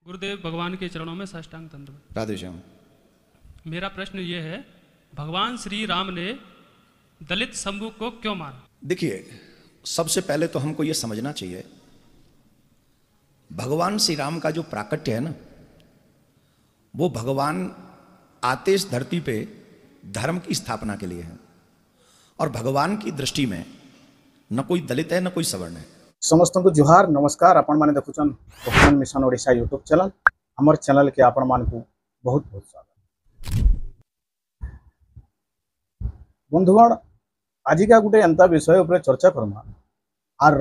गुरुदेव भगवान के चरणों में साष्टांग दंडवत। राधे श्याम। मेरा प्रश्न ये है, भगवान श्री राम ने दलित शंभू को क्यों मारा? देखिए, सबसे पहले तो हमको ये समझना चाहिए, भगवान श्री राम का जो प्राकट्य है ना, वो भगवान आते इस धरती पे धर्म की स्थापना के लिए है। और भगवान की दृष्टि में न कोई दलित है न कोई सवर्ण है। समस्त को जुहार नमस्कार। आपण माने देखुचन भगवान मिशन ओडिशा यूट्यूब चैनल। हमर चैनल के आपण मान को बहुत बहुत स्वागत। बंधुगण, आज का गोटे एंता विषय ऊपर चर्चा करमा आर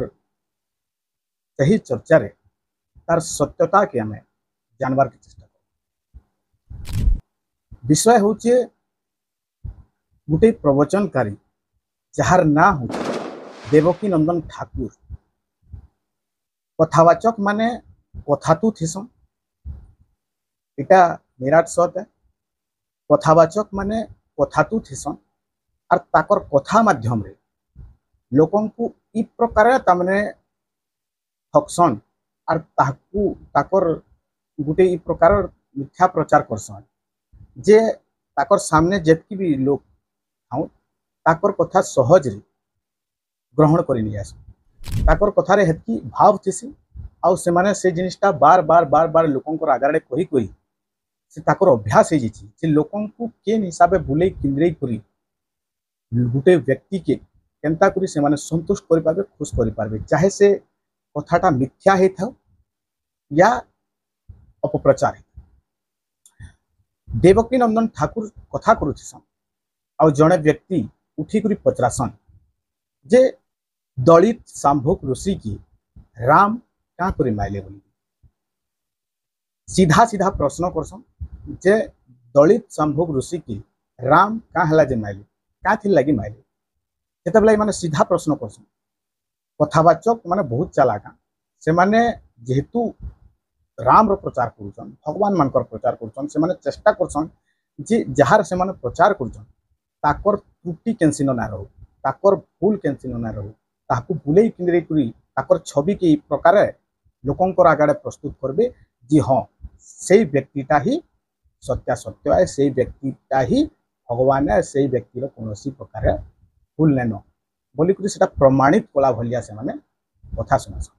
सही चर्चा रे तार सत्यता के हमें जानवर की चेष्टा कर। विषय होचे गोटे प्रवचनकारी जार ना हो देवकी नंदन ठाकुर। कथावाचक माने कथातु थिसन, इटा निराट सत है। कथावाचक माने कथातु थिसन और ताकर कथा माध्यम रे लोकन को इ प्रकार तामने ठकसन और ताकू ताकर गुटे इ प्रकार मिथ्या प्रचार करसन जे ताकर सामने जेतकी भी लोग हाउ ताकर कथा सहज रे ग्रहण करि नि आस। ताकर कथारे हेतकी भाव थिसी आउ से माने से जिनिसटा बार बार बार बार लोकन को आगारे कहि कहि से ताकर अभ्यास हे जिछि जे लोकन को केन हिसाबे बुले किंद्रे करी गुटे व्यक्ति के केनता करी से माने संतुष्ट करि पाबे, खुश करि पाबे, चाहे से कथाटा मिथ्या हे था या अपप्रचार। देवकी नंदन ठाकुर कथा करुछन आउ जणे व्यक्ति उठी करी पचरासन जे दलित सांभोक ऋषि की राम क्या करी माइले बोली। सीधा सीधा प्रश्न करसन जे दलित सांभोक ऋषि की राम क्या हला जे माइले, क्या थी लगी माइले। जेते बेला माने सीधा प्रश्न करसन। कथावाचक माने बहुत चालाका, से माने जेहेतु राम रो प्रचार करूछन, भगवान मानकर प्रचार करूछन, से माने चेष्टा करछन जे जहार से माने प्रचार करूछन ताकर त्रुटि केनसिनो ना रहू, ताकर भूल केनसिनो ना रहू, ताकू बुले किंद्रे करी ताकर छवि के प्रकार लोकंकर आगाड़े प्रस्तुत करबे जी हाँ से व्यक्तिटा ही सत्यासत्य है, से व्यक्तिटा ही भगवान है, से व्यक्तिर कौन प्रकार भूल नैन बोली करी सेटा प्रमाणित कला भलिया से माने कथा सुनास।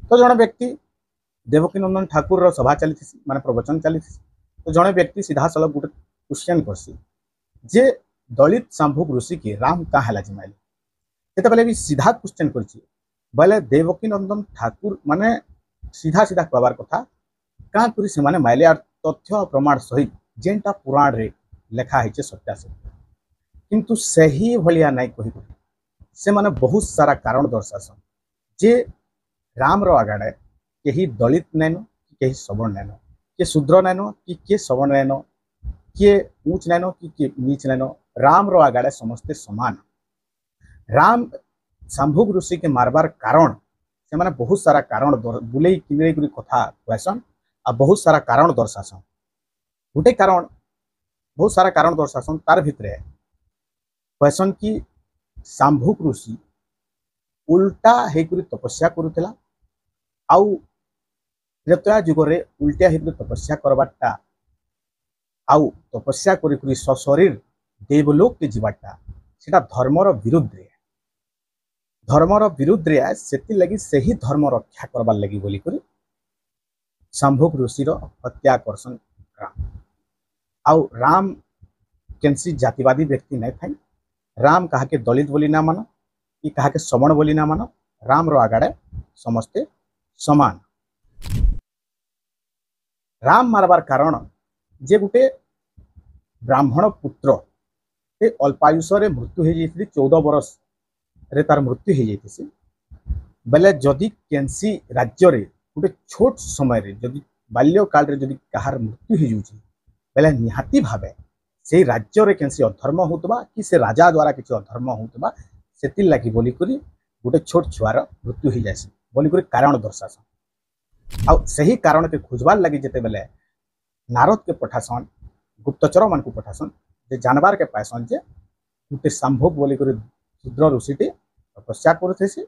तो जड़े व्यक्ति देवकी नंदन ठाकुर सभा चली माने प्रवचन चली, तो जड़े व्यक्ति सीधा सलख गोटे क्वेश्चन करसी जे दलित सांभोक ऋषि के राम क्या है जिमाइले। जेते बेले भी सीधा क्वेश्चन करछि बोले देवकी नंदन ठाकुर माने सीधा सीधा कहबार कथा क्या करी से माने माइले आर तथ्य प्रमाण सहित जेनटा पुराण रे लेखा है सत्यासत्य, किंतु सही भलिया नहीं कहि से माने बहुत सारा कारण दर्शासन जे राम रो आगाड़े केही दलित नैनो कि केही सवर्ण नैनो, के शूद्र नैनो कि के सवर्ण नैनो, के ऊंच नैनो कि नीच नैनो, राम रो आगाड़े समस्ते समान। राम सांभोक ऋषि के मारबार कारण से माने बहुत सारा कारण बुले किंद्रे करी कथा कहसन आ बहुत सारा कारण दर्शासन। गोटे कारण बहुत सारा कारण दर्शासन तार भितरे कहसन कि सांभोक ऋषि उल्टा हेकरी तपस्या करुथिला आउ त्रेतया जुगरे उल्टा हेकरी तपस्या करबाटा आउ तपस्या करी करी सशरीर देवलोक के जीवाटा सेटा धर्मर विरुद्ध रे, धर्मर विरुद्ध रे आए सेति लगी सही धर्म रक्षा करबार लगी बोली करी सांभोक ऋषि हत्या करसन राम। आउ राम केनसी जातिवादी व्यक्ति नहीं था। राम कहा के दलित बोली ना मानो कि कहा के सवर्ण बोली ना मानो, राम रो आगाड़े समस्ते समान। राम मारबार कारण जे गुटे ब्राह्मण पुत्र अल्पायुष मृत्यु हो जाती 14 वर्ष रे तार मृत्यु हो जाती बेले जदि केनसी राज्य रे गोटे छोट समय रे जदि बाल्यकाल रे जदि कहार मृत्यु हो जाउची बेले निहाती भावे से राज्य रे केनसी अधर्म होतबा कि से राजा द्वारा किसी अधर्म होतबा सेति लागि बोली करी गोटे छोट छुआर मृत्यु हो जासी बोली करी कारण दर्शासन। आ सही कारण के खोजबार लगी जेते बेले नारद के पठासन, गुप्तचर मान को पठासन जे जानबार के पासन जे गोटे सांभोक बोली करी शूद्र ऋषिटी तपस्या करथेसी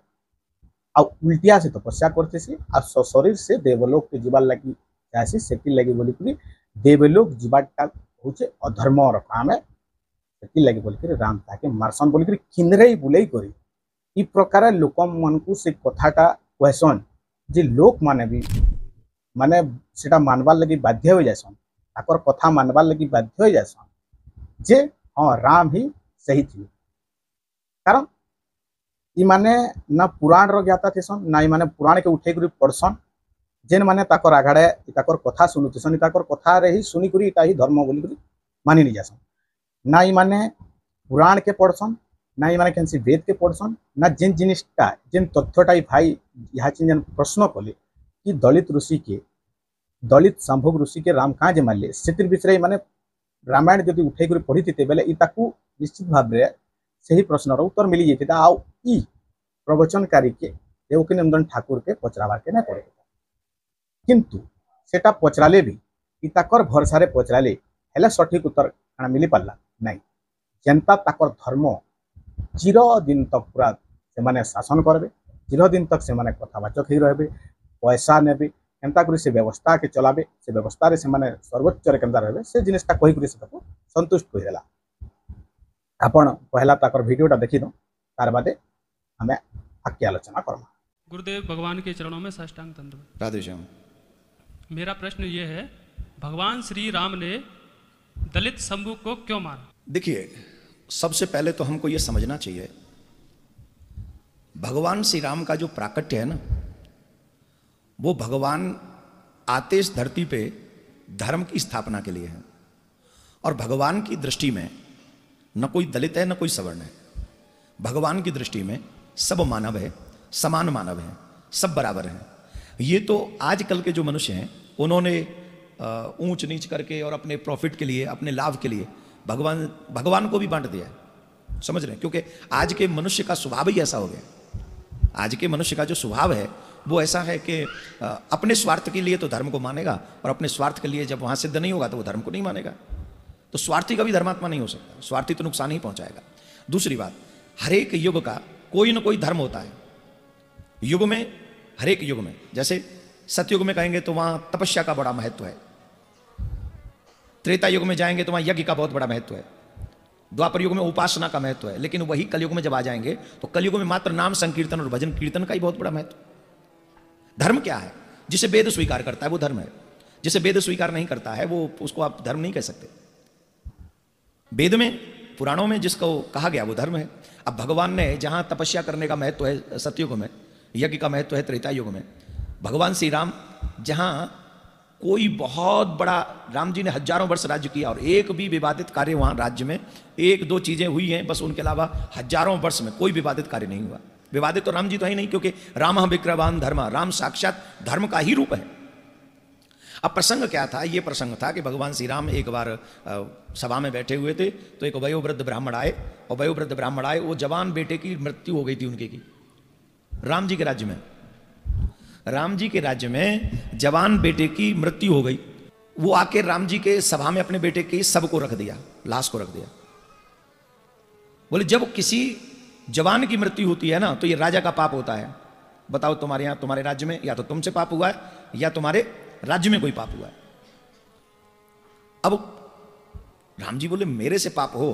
आ उल्टिया से तपस्या करथेसी आ शरीर से देवलोक के जीवार लगी ଚାହେସି ସେଥିର୍ଲାଗି ବୋଲିକରି ଦେବଲୋକ ଯିବାଟା ହଉଛେ ଅଧର୍ମର କାମ ଏ ସେଥିର୍ଲାଗି ବୋଲିକରି ରାମ ତାହାକେ ମାରସନ୍ ବୋଲିକରି କିନ୍ଦିରେଇ ବୁଲେଇ କରି ଇ ପ୍ରକାର ଲୋକମାନଙ୍କୁ ସେ କଥାଟା କହେସନ୍ ଯେ ଲୋକମାନେ ବି ମାନେ ସେଟା ମାनबार ଲାଗି ବାଧ୍ୟ ହୋଇ ଯାଇସନ୍ ତାଙ୍କର କଥା ମାनबार ଲାଗି ବାଧ୍ୟ ହୋଇ ଯାଇସନ୍ ଯେ ହଁ ରାମ ହିଁ ସେହି ଥିଲେ କାରଣ ଇମାନେ ନା ପୁରାଣର ଜ୍ଞାତା ଥିସନ୍ ନା ଇମାନେ ପୁରାଣକେ ଉଠେଇକରି ପଢ଼ସନ୍ ଯେନ୍ ମାନେ ତାକର ଆଗାଡ଼େ ତାକର କଥା ଶୁଣୁଥିସନ୍ ତାକର କଥାରେ ହିଁ ଶୁଣିକରି ଇଟା ହିଁ ଧର୍ମ ବୋଲିକରି ମାନି ନି ଯାସନ୍ ନା ଇମାନେ ପୁରାଣକେ ପଢ଼ସନ୍ ନା ଇମାନେ କେନ୍ସି ବେଦକେ ପଢ଼ସନ୍ ନା ଯେନ୍ ଜିନିଷଟା ଯେନ୍ ତଥ୍ୟଟା ଇ ଭାଇ ଇହାଚିନ୍ ଯେନ୍ ପ୍ରଶ୍ନ କଲେ କି ଦଳିତ ସମ୍ଭୋଗ ଋଷିକେ ରାମ କାଁ ଯେ ମାରିଲେ ସେଥିର୍ ବିଷୟରେ ମାନେ ରାମାୟଣ ଯଦି ଉଠେଇକରି ପଢ଼ିଥିତେ ବେଲେ ଇ ତାକୁ ନିଶ୍ଚିତ ଭାବରେ ସେହି ପ୍ରଶ୍ନର ଉତ୍ତର ମିଳି ଯାଇଥିଲା ଆଉ ଇ ପ୍ରବଚନକାରୀକେ ଦେବକୀନନ୍ଦନ ଠାକୁରକେ ପଚରାବାରକେ ନାଇଁ ପଡ଼େ କିନ୍ତୁ ସେଟା ପଚରାଲେ ବି ଇ ତାକର ଭରସାରେ ପଚରାଲେ ହେଲେ ସଠିକ ଉତ୍ତର କାଣା ମିଳି ପାରିଲା ନାଇଁ ଯେନ୍ତା ତାକର ଧର୍ମ ଚିରଦିନ ତक ପୁରା ସେମାନେ ଶାସନ କରିବେ ଚିରଦିନ ତକ ସେମାନେ କଥାବାଚକ ହେଇ ରହିବେ ପଇସା ନେବେ କେନ୍ତା କରି ସେ ବ୍ୟବସ୍ଥାକେ ଚଲାବେ ସେ ବ୍ୟବସ୍ଥାରେ ସେମାନେ ସର୍ବୋଚ୍ଚରେ କେନ୍ତା ରହିବେ ସେ ଜିନିଷଟା କହିକରି ସେ ତାକୁ ସନ୍ତୁଷ୍ଟ କରିଦେଲା ଆପଣ पहला ताकर वीडियोटा देखी दो तार बादे हमें आगे आलोचना करमा गुरुदेव भगवान के चरणों में साष्टांग दंडवत। राधे श्याम। मेरा प्रश्न ये है, भगवान श्री राम ने दलित शंभु को क्यों मारा? देखिए, सबसे पहले तो हमको ये समझना चाहिए भगवान श्री राम का जो प्राकट्य है ना, वो भगवान आते इस धरती पे धर्म की स्थापना के लिए है और भगवान की दृष्टि में न कोई दलित है न कोई सवर्ण है। भगवान की दृष्टि में सब मानव है, समान मानव है, सब बराबर हैं। ये तो आजकल के जो मनुष्य हैं उन्होंने ऊंच नीच करके और अपने प्रॉफिट के लिए, अपने लाभ के लिए भगवान को भी बांट दिया है। समझ रहे हैं? क्योंकि आज के मनुष्य का स्वभाव ही ऐसा हो गया। आज के मनुष्य का जो स्वभाव है वो ऐसा है कि अपने स्वार्थ के लिए तो धर्म को मानेगा और अपने स्वार्थ के लिए जब वहां सिद्ध नहीं होगा तो वो धर्म को नहीं मानेगा। तो स्वार्थी कभी धर्मात्मा नहीं हो सकता, स्वार्थी तो नुकसान ही पहुंचाएगा। दूसरी बात, हर एक युग का कोई ना कोई धर्म होता है। युग में, हर एक युग में, जैसे सतयुग में कहेंगे तो वहां तपस्या का बड़ा महत्व है, त्रेता युग में जाएंगे तो वहां यज्ञ का बहुत बड़ा महत्व है, द्वापर युग में उपासना का महत्व है, लेकिन वही कलयुग में जब आ जाएंगे तो कलयुग में मात्र नाम संकीर्तन और भजन कीर्तन का ही बहुत बड़ा महत्व। धर्म क्या है? जिसे वेद स्वीकार करता है वो धर्म है, जिसे वेद स्वीकार नहीं करता है वो उसको आप धर्म नहीं कह सकते। वेद में, पुराणों में जिसको कहा गया वो धर्म है। अब भगवान ने जहां तपस्या करने का महत्व है सतयुग में, यज्ञ का महत्व है त्रेता युग में, भगवान श्री राम जहां कोई बहुत बड़ा, राम जी ने हजारों वर्ष राज्य किया और एक भी विवादित कार्य वहां राज्य में, एक दो चीजें हुई हैं बस, उनके अलावा हजारों वर्ष में कोई विवादित कार्य नहीं हुआ। विवादित तो राम जी तो है नहीं, क्योंकि राम विक्रवान धर्म, राम साक्षात धर्म का ही रूप है। अब प्रसंग क्या था? ये प्रसंग था कि भगवान श्री राम एक बार सभा में बैठे हुए थे तो एक वयोवृद्ध ब्राह्मण आए, और वयोवृद्ध ब्राह्मण आए, वो जवान बेटे की मृत्यु हो गई थी उनके की, राम जी के राज्य में। राम जी के राज्य में जवान बेटे की मृत्यु हो गई। वो आके राम जी के सभा में अपने बेटे की सब को रख दिया, लाश को रख दिया। बोले जब किसी जवान की मृत्यु होती है ना तो ये राजा का पाप होता है। बताओ तुम्हारे यहां, तुम्हारे राज्य में या तो तुमसे पाप हुआ है या तुम्हारे राज्य में कोई पाप हुआ है। अब राम जी बोले मेरे से पाप हो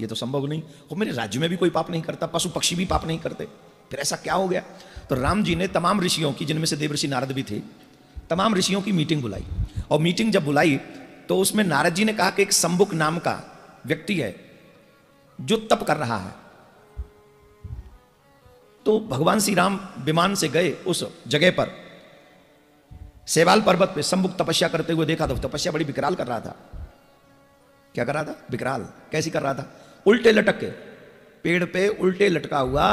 ये तो संभव नहीं हो, मेरे राज्य में भी कोई पाप नहीं करता, पशु पक्षी भी पाप नहीं करते, फिर ऐसा क्या हो गया? तो राम जी ने तमाम ऋषियों की, जिनमें से देवर्षि नारद भी थे, तमाम ऋषियों की मीटिंग बुलाई। और मीटिंग जब बुलाई तो उसमें नारद जी ने कहा कि एक संबुक नाम का व्यक्ति है जो तप कर रहा है। तो भगवान श्री राम विमान से गए उस जगह पर, सेवाल पर्वत पे संबुक तपस्या करते हुए देखा तो तपस्या बड़ी विकराल कर रहा था। क्या कर रहा था? विकराल। कैसी कर रहा था? उल्टे लटक के, पेड़ पे उल्टे लटका हुआ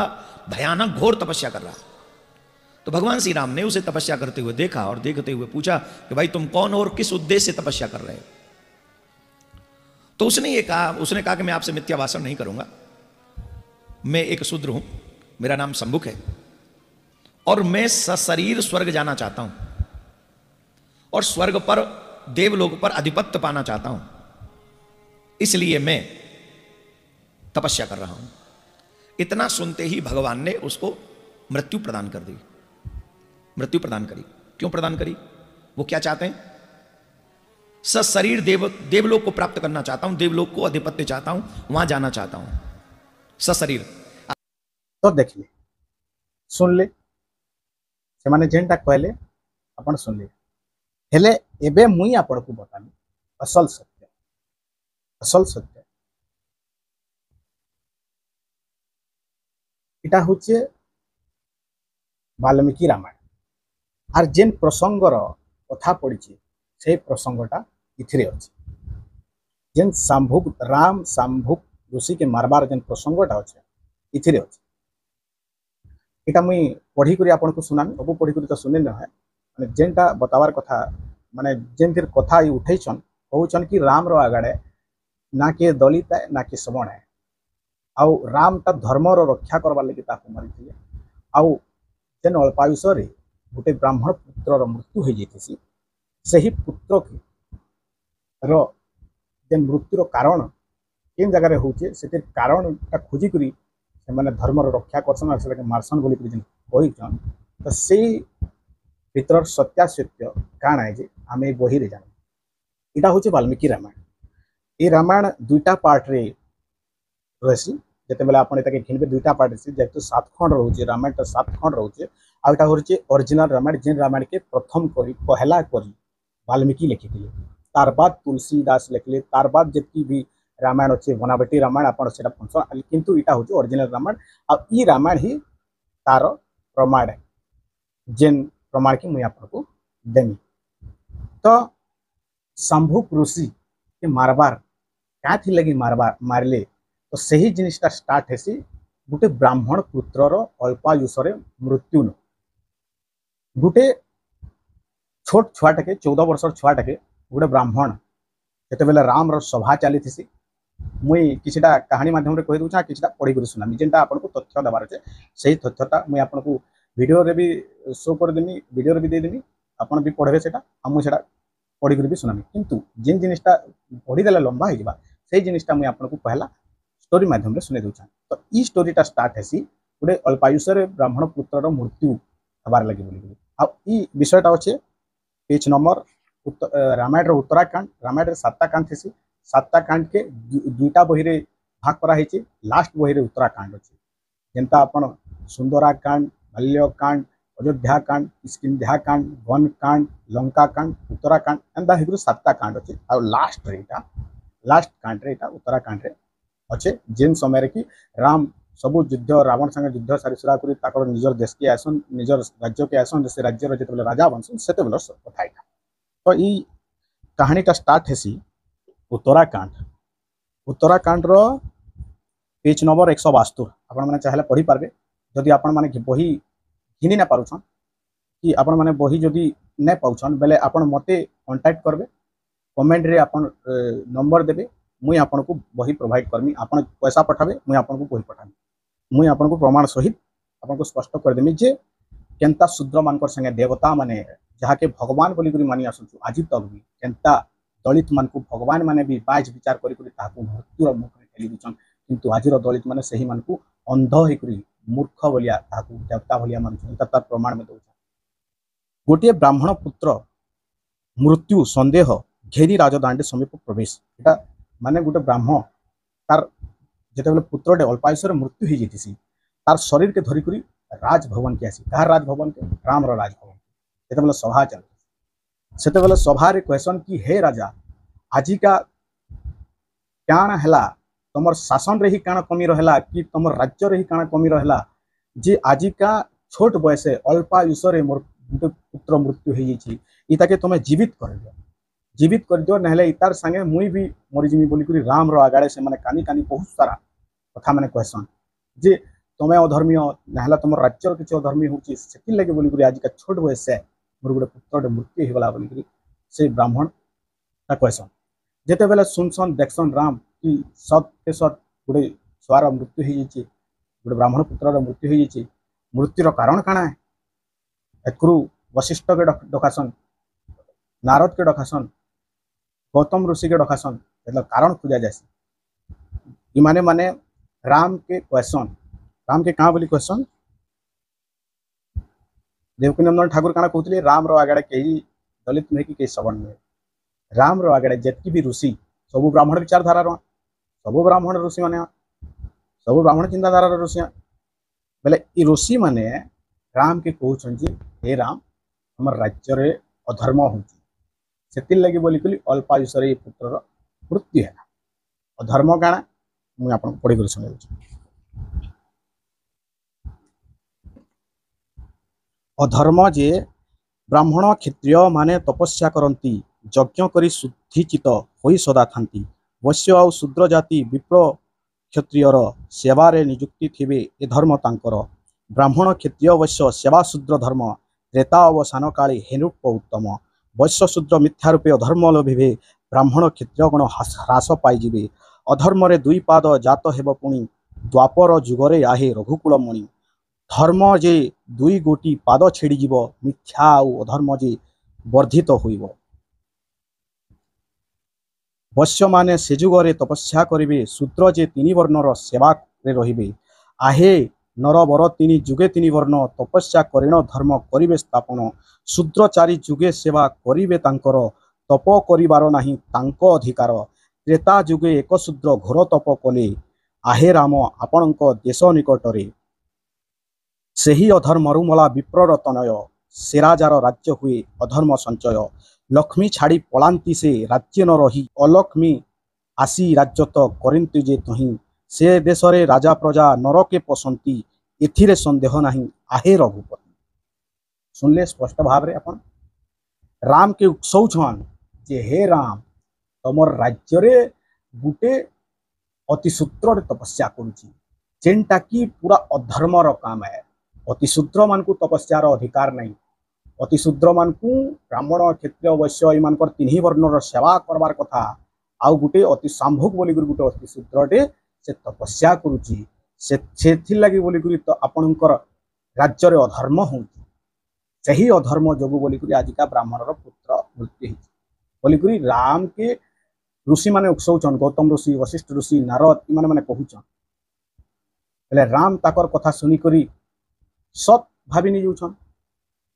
भयानक घोर तपस्या कर रहा। तो भगवान श्री राम ने उसे तपस्या करते हुए देखा और देखते हुए पूछा कि भाई तुम कौन हो और किस उद्देश्य से तपस्या कर रहे हो? तो उसने कहा कि मैं आपसे मिथ्या भाषण नहीं करूंगा, मैं एक शूद्र हूं, मेरा नाम संबुक है और मैं सशरीर स्वर्ग जाना चाहता हूं और स्वर्ग पर, देवलोक पर आधिपत्य पाना चाहता हूं, इसलिए मैं तपस्या कर रहा हूं। इतना सुनते ही भगवान ने उसको मृत्यु प्रदान कर दी, मृत्यु प्रदान करी। क्यों प्रदान करी? वो क्या चाहते हैं? सशरीर देवलोक को प्राप्त करना चाहता हूं, देवलोक को अधिपत्य चाहता हूं, वहां जाना चाहता हूं सशरीर। तो देखिए सुनले से माने जेनटा कहले अपन सुनले हेले एबे मुई आपण को बतानी असल सत्य। असल सत्य इटा होचे वाल्मीकि रामायण आर जेन प्रसंगर कथा पड़ी से प्रसंगटा इथिरे अछि। जेन शांभुक राम शांभुक ऋषि के मारबार जेन प्रसंगटा अच्छे इथिरे अच्छे। इटा मुई पढ़ी करी आपन को सुनामी, सब पढ़ी करी तो सुने न है माने जेनटा बतावार कथा माने जेन फिर कथा ई उठैछन कहउछन कि राम रो आगड़े ना के दलित है ना के श्रवण है। आउ राम ता धर्म रो रक्षा करबा लगी ताको मारिथिले। आउ जेन अल्पायुष रे गोटे ब्राह्मण पुत्र मृत्यु हो जाती सही पुत्र के रो जेन मृत्युर कारण केन जगह होचे से कारण खोजिक से माने धर्म रक्षा करसन और से मारसन बोली कहीछन। तो से भीतर सत्यासत्य काण है जे आम ए बही जान इटा हूँ वाल्मीकि रामायण। ये रामायण दुईटा पार्ट रे रही जिते बेले आप घिनबे दुईटा पार्ट रही जेहेतु 7 खंड रोचे रामायण तो 7 खंड रोचे आउटा हूँ ओरिजिनल रामायण जेन रामायण के प्रथम करी पहला करी वाल्मीकि लिखिथिले। तार बाद तुलसीदास लिखले, तार बाद जितकी भी रामायण अच्छे बनावटी रामायण आपन सेटा फंक्शन किंतु इटा हूँ ओरिजिनल रामायण। आ ई रामायण ही तार प्रमाण है जेन प्रमाण की मुझे आपको देमी। तो शंभुक ऋषि के मारबार क्या थी लगी मारबार मारले तो सही जिनिसटा स्टार्ट हेसी गोटे ब्राह्मण पुत्रर अल्पायुषरे मृत्यु न गोटे छोट छुआटे 14 वर्षर छुआटे गोटे ब्राह्मण जिते बेले राम रो सभा चली थी मुई किछटा कहानी माध्यम रे कहि दूचा किछटा पढ़ी कर सुनामी जेनटा आपन को तथ्य दबार छे सही तथ्यटा मुई आपन को वीडियो रे भी शो कर देमी, वीडियो रे भी दे देमी, आपन भी पढ़बे सेटा आ मुई सेटा पढ़ी कर भी सुनामी। किंतु जेन जिनिसटा पढ़ी देला लंबा हो जिबा सेही जिनिसटा मुई आपन को पहला स्टोरी माध्यम रे सुने दूचा। तो ई स्टोरीटा स्टार्ट हेसी गोटे अल्पायुषरे ब्राह्मण पुत्रर मृत्यु हबार लगी बोली आ ई विषयटा अच्छे पेज नंबर रामायण उत्तराखंड रामायण 7टा कांड थी 7टा कांड के दुईटा बही रे भाग करा हेची। लास्ट बही रे उत्तराखंड अच्छे जेनता अपन सुंदरा कांड, बाल्यकांड, अयोध्या कांड, किष्किंध्या कांड, वन कांड, लंका कांड, उत्तराखंड एंदा हिगुरु 7टा कांड अच्छे। आ लास्ट कांड रे उत्तराखंड रे अच्छे जेन समय रे कि राम सबु युद्ध रावण संगे युद्ध सारी सुरा करी ताकर निजर देश के आसन निजर राज्य के आसन से राज्य जिते राजा बनसन सेते बेलर कथा एटा। तो ई कहानीटा स्टार्ट हेसी उत्तराखंड रो पेज नंबर 172 आपण माने चाहले पढ़ी पारबे। जदि आपण माने बही घिनी ना पारुछन कि आपण माने बही जदि नै पाउछन बेले आपण मते कांटेक्ट करबे, कमेंट रे आपण नंबर देबे, मुई आपण को बही प्रोवाइड करमी। आपण पैसा पठाबे मुई आपण को बही पठामी, मुई आपण को प्रमाण सहित आपण को स्पष्ट कर देमी जे केनता शूद्र मानकर संगे देवता माने जहाँ के भगवान बोली करी मानी आसुछु आज तक भी केनता दलित मान को भगवान माने भी बाज विचार करी करी ताकू मृत्युर मुख में ठेली दिछन। किंतु आजिर दलित माने सही मान को अंध होई करी मूर्ख बोलिया ताकू देवता बोलिया मानछन। तार प्रमाण में दउछ गोटे ब्राह्मण पुत्र मृत्यु संदेह घेरी राजदांडे समीप प्रवेश। एटा माने गोटे ब्राह्मण तार जेते बेले पुत्रडे अल्पायुषरे मृत्यु हो जाती तार शरीर के धरिक राजभवन के आसी कहा राजभवन के राम राजभवन जेते बेले सभा चल सेते बेले सभा रे क्वेश्चन कि हे राजा आजिका काण हैला तमर शासन रे ही काण कमी रहला कि तमर राज्य रे ही काण कमी रहला जे आजिका छोट बयस अल्पायुषरे मोर पुत्र मृत्यु हो जाती इताके तुम जीवित कर दियो नहले इतार संगे मुई भी मरीजिमी बोली करी राम रो आगाड़े से माने कानी कानी बहुत सारा कथा माने क्वेश्चन जे तुम अधर्मीय नहला तुम राज्यर किसी अधर्मी होची सेति लगे बोली करी आजिका छोट बयस मोर गोटे पुत्र मृत्यु हो गला बोली करी से ब्राह्मण का क्वेश्चन जेते बेले सुनसन देखसन राम कि सत के सत गोटे छुआर मृत्यु हो जाती गोटे ब्राह्मण पुत्र मृत्यु हो जाती मृत्युर कारण काଣା है एकरु वशिष्ठ के डकासन नारद के डकासन गौतम ऋषि के डकासन मतलब कारण खोजा जाए माने माने राम के क्वेश्चन राम के कहाँ बोली क्वेश्चन देवकीनंदन ठाकुर काଣା कहते राम रो आगड़े कहीं दलित नुहे कि कहीं सवर्ण नुहे राम रो आगे जितकी भी ऋषि सब ब्राह्मण विचारधारा सब ब्राह्मण ऋषि माने सब ब्राह्मण चिंताधारा ऋषि बेले ई ऋषि माने राम के कहउछन जे हे राम हमर राज्य रे अधर्म होची सेति लगी बोली कली अल्पायुषर ये पुत्र मृत्यु है अधर्म काना मुझे आपन पढ़ी कर सुनाई अधर्म जे ब्राह्मण क्षत्रिय माने तपस्या करती यज्ञ करी शुद्धिचित होई सदा थांती वैश्य आउ शूद्र जाति विप्र क्षत्रियर सेवारे नियुक्ति थिबे ए धर्म तांकर ब्राह्मण क्षत्रिय वैश्य सेवा शूद्र धर्म त्रेता अवसान काले हेनुप उत्तम वैश्य शूद्र मिथ्या रूपे अधर्म लोभिबे ब्राह्मण क्षत्रिय गण ह्रास पाइजिबे अधर्म रे दुई पाद जात हेब पुणी द्वापर जुगरे आहे रघुकुल मणि धर्म जे दुई गोटी पाद छेड़ी जीव मिथ्या आउ अधर्म जे वर्धित होइब वैश्य माने से जुगरे तपस्या करिवे शूद्र जे तीन वर्णर सेवा रे रहिबे आहे नर बर तीन जुगे तीन वर्ण तपस्या करिण धर्म करिवे स्थापन शूद्र चारि जुगे सेवा करिवे तांकर तप करिवार नाही तांको अधिकार त्रेता जुगे एक शूद्र घोर तप कले आहे राम आपणक देश निकटरे सेही अधर्मरु मला विप्रर तनय से राजार राज्य हुए अधर्म संचय लक्ष्मी छाड़ी पलांती से राज्य न रही अलक्ष्मी आसी राज्य तो करंतु जे तही से देश रे राजा प्रजा नरके पसंती एथिरे संदेह नहीं आहे रघुपति सुनले स्पष्ट भाव रे अपन राम के उकसौछन जे हे राम तमर राज्य रे गुटे अति सूत्र तपस्या करुची जेनटा की पूरा अधर्मर काम है अति शूद्र मान को तपस्यार अधिकार नहीं अति शूद्र मान को ब्राह्मण क्षत्रिय वैश्य इन तीन वर्णर सेवा करवार कथा आउ गुटे अति सांभोग बोली गुटे अति शूद्रटे से तपस्या करुची से लगी बोली तो आपणकर राज्य रे अधर्म होची सही अधर्म जोगु बोली आजिका ब्राह्मणर पुत्र मृत्यु बोली राम के ऋषि माने उकसौचन गौतम ऋषि वशिष्ठ ऋषि नारद इन माने कहूचन हेले राम ताकर कथा सुनी करी सत भावी नहीं जाऊन